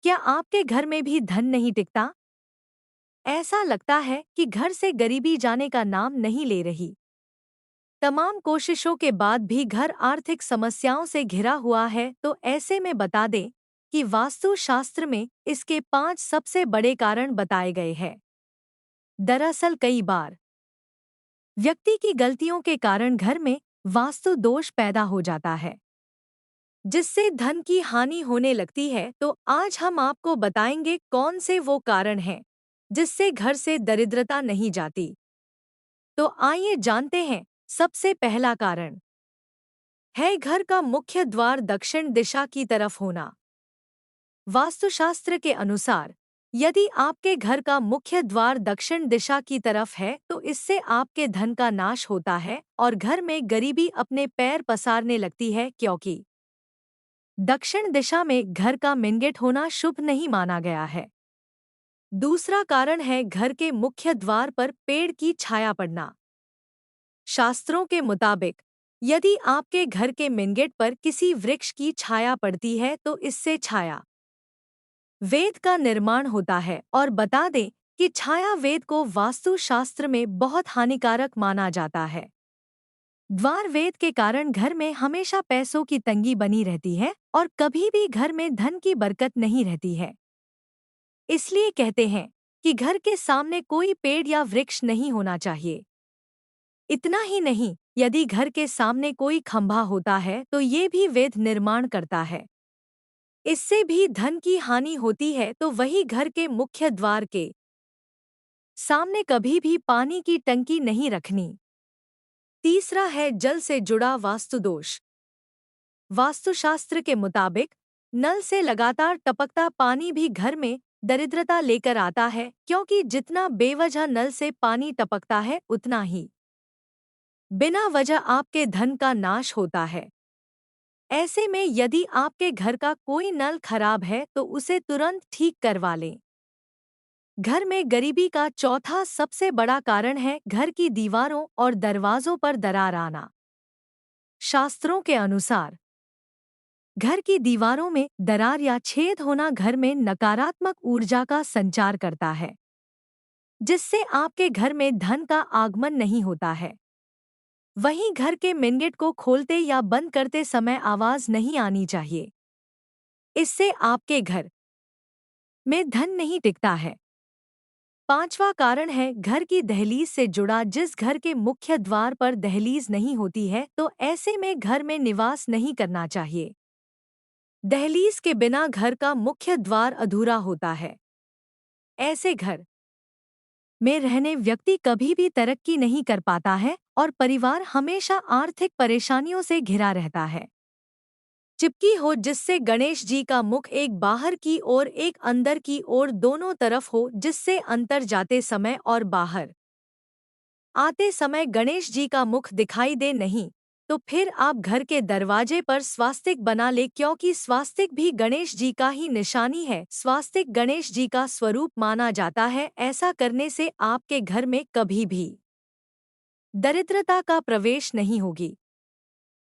क्या आपके घर में भी धन नहीं टिकता? ऐसा लगता है कि घर से गरीबी जाने का नाम नहीं ले रही। तमाम कोशिशों के बाद भी घर आर्थिक समस्याओं से घिरा हुआ है, तो ऐसे में बता दें कि वास्तुशास्त्र में इसके 5 सबसे बड़े कारण बताए गए हैं। दरअसल कई बार व्यक्ति की गलतियों के कारण घर में वास्तु दोष पैदा हो जाता है, जिससे धन की हानि होने लगती है। तो आज हम आपको बताएंगे कौन से वो कारण हैं जिससे घर से दरिद्रता नहीं जाती। तो आइए जानते हैं। सबसे पहला कारण है घर का मुख्य द्वार दक्षिण दिशा की तरफ होना। वास्तुशास्त्र के अनुसार यदि आपके घर का मुख्य द्वार दक्षिण दिशा की तरफ है तो इससे आपके धन का नाश होता है और घर में गरीबी अपने पैर पसारने लगती है, क्योंकि दक्षिण दिशा में घर का मिनगेट होना शुभ नहीं माना गया है। दूसरा कारण है घर के मुख्य द्वार पर पेड़ की छाया पड़ना। शास्त्रों के मुताबिक यदि आपके घर के मिनगेट पर किसी वृक्ष की छाया पड़ती है तो इससे छाया वेद का निर्माण होता है। और बता दें कि छाया वेद को वास्तुशास्त्र में बहुत हानिकारक माना जाता है। द्वार वेद के कारण घर में हमेशा पैसों की तंगी बनी रहती है और कभी भी घर में धन की बरकत नहीं रहती है। इसलिए कहते हैं कि घर के सामने कोई पेड़ या वृक्ष नहीं होना चाहिए। इतना ही नहीं, यदि घर के सामने कोई खंभा होता है तो ये भी वेद निर्माण करता है। इससे भी धन की हानि होती है। तो वही घर के मुख्य द्वार के सामने कभी भी पानी की टंकी नहीं रखनी। तीसरा है जल से जुड़ा वास्तु दोष। वास्तुशास्त्र के मुताबिक नल से लगातार टपकता पानी भी घर में दरिद्रता लेकर आता है, क्योंकि जितना बेवजह नल से पानी टपकता है उतना ही बिना वजह आपके धन का नाश होता है। ऐसे में यदि आपके घर का कोई नल खराब है तो उसे तुरंत ठीक करवा लें। घर में गरीबी का चौथा सबसे बड़ा कारण है घर की दीवारों और दरवाजों पर दरार आना। शास्त्रों के अनुसार घर की दीवारों में दरार या छेद होना घर में नकारात्मक ऊर्जा का संचार करता है, जिससे आपके घर में धन का आगमन नहीं होता है। वहीं घर के मिनगेट को खोलते या बंद करते समय आवाज नहीं आनी चाहिए। इससे आपके घर में धन नहीं टिकता है। पांचवा कारण है घर की दहलीज से जुड़ा। जिस घर के मुख्य द्वार पर दहलीज नहीं होती है तो ऐसे में घर में निवास नहीं करना चाहिए। दहलीज के बिना घर का मुख्य द्वार अधूरा होता है। ऐसे घर में रहने व्यक्ति कभी भी तरक्की नहीं कर पाता है और परिवार हमेशा आर्थिक परेशानियों से घिरा रहता है। चिपकी हो, जिससे गणेश जी का मुख एक बाहर की ओर एक अंदर की ओर दोनों तरफ हो, जिससे अंदर जाते समय और बाहर आते समय गणेश जी का मुख दिखाई दे नहीं, तो फिर आप घर के दरवाजे पर स्वास्तिक बना ले, क्योंकि स्वास्तिक भी गणेश जी का ही निशानी है। स्वास्तिक गणेश जी का स्वरूप माना जाता है। ऐसा करने से आपके घर में कभी भी दरिद्रता का प्रवेश नहीं होगी।